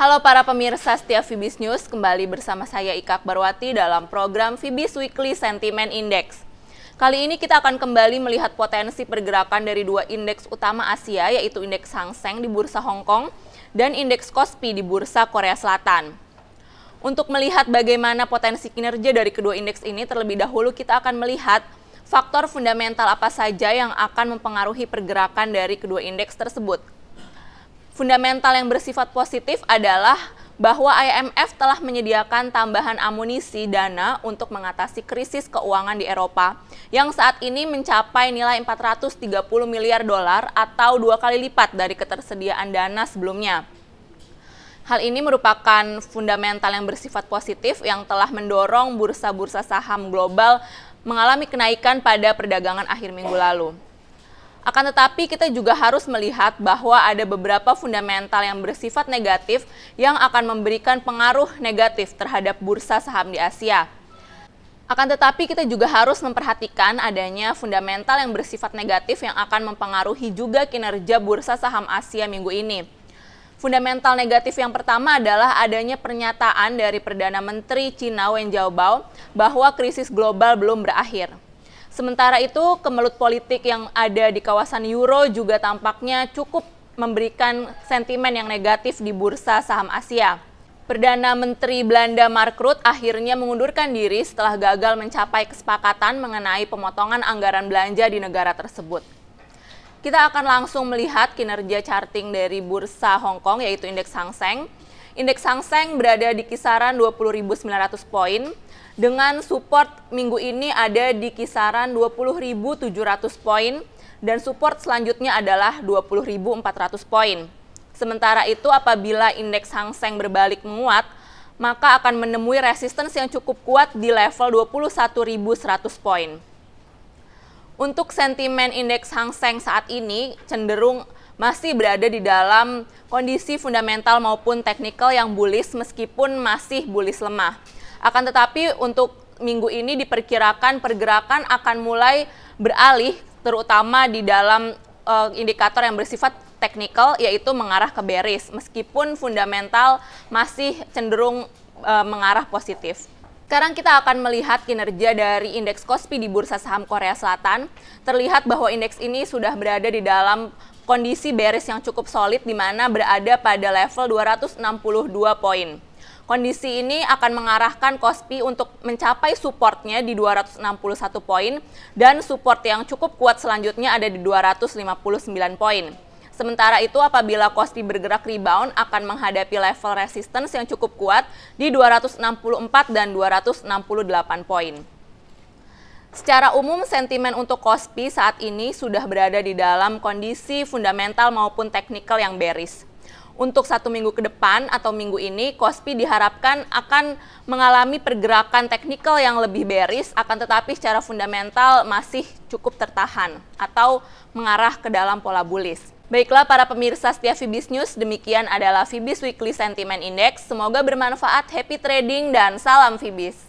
Halo para pemirsa setia Fibis News, kembali bersama saya Ika Akbarwati dalam program Fibis Weekly Sentiment Index. Kali ini kita akan kembali melihat potensi pergerakan dari dua indeks utama Asia, yaitu indeks Hang Seng di Bursa Hong Kong dan indeks Kospi di Bursa Korea Selatan. Untuk melihat bagaimana potensi kinerja dari kedua indeks ini, terlebih dahulu kita akan melihat faktor fundamental apa saja yang akan mempengaruhi pergerakan dari kedua indeks tersebut. Fundamental yang bersifat positif adalah bahwa IMF telah menyediakan tambahan amunisi dana untuk mengatasi krisis keuangan di Eropa yang saat ini mencapai nilai 430 miliar dolar atau 2 kali lipat dari ketersediaan dana sebelumnya. Hal ini merupakan fundamental yang bersifat positif yang telah mendorong bursa-bursa saham global mengalami kenaikan pada perdagangan akhir minggu lalu. Akan tetapi kita juga harus melihat bahwa ada beberapa fundamental yang bersifat negatif yang akan memberikan pengaruh negatif terhadap bursa saham di Asia. Akan tetapi kita juga harus memperhatikan adanya fundamental yang bersifat negatif yang akan mempengaruhi juga kinerja bursa saham Asia minggu ini. Fundamental negatif yang pertama adalah adanya pernyataan dari Perdana Menteri Cina Wen Jiabao bahwa krisis global belum berakhir. Sementara itu, kemelut politik yang ada di kawasan Euro juga tampaknya cukup memberikan sentimen yang negatif di bursa saham Asia. Perdana Menteri Belanda Mark Rutte akhirnya mengundurkan diri setelah gagal mencapai kesepakatan mengenai pemotongan anggaran belanja di negara tersebut. Kita akan langsung melihat kinerja charting dari bursa Hong Kong, yaitu indeks Hang Seng. Indeks Hang Seng berada di kisaran 20.900 poin. Dengan support minggu ini ada di kisaran 20.700 poin dan support selanjutnya adalah 20.400 poin. Sementara itu apabila indeks Hang Seng berbalik menguat, maka akan menemui resistance yang cukup kuat di level 21.100 poin. Untuk sentimen indeks Hang Seng saat ini cenderung masih berada di dalam kondisi fundamental maupun teknikal yang bullish meskipun masih bullish lemah. Akan tetapi untuk minggu ini diperkirakan pergerakan akan mulai beralih terutama di dalam indikator yang bersifat teknikal, yaitu mengarah ke bearish meskipun fundamental masih cenderung mengarah positif. Sekarang kita akan melihat kinerja dari indeks Kospi di Bursa Saham Korea Selatan. Terlihat bahwa indeks ini sudah berada di dalam kondisi bearish yang cukup solid di mana berada pada level 262 poin. Kondisi ini akan mengarahkan Kospi untuk mencapai supportnya di 261 poin dan support yang cukup kuat selanjutnya ada di 259 poin. Sementara itu apabila Kospi bergerak rebound akan menghadapi level resistance yang cukup kuat di 264 dan 268 poin. Secara umum sentimen untuk Kospi saat ini sudah berada di dalam kondisi fundamental maupun teknikal yang bearish. Untuk 1 minggu ke depan atau minggu ini, Kospi diharapkan akan mengalami pergerakan teknikal yang lebih bearish, akan tetapi secara fundamental masih cukup tertahan atau mengarah ke dalam pola bullish. Baiklah para pemirsa setia Fibis News, demikian adalah Fibis Weekly Sentiment Index. Semoga bermanfaat, happy trading, dan salam Fibis.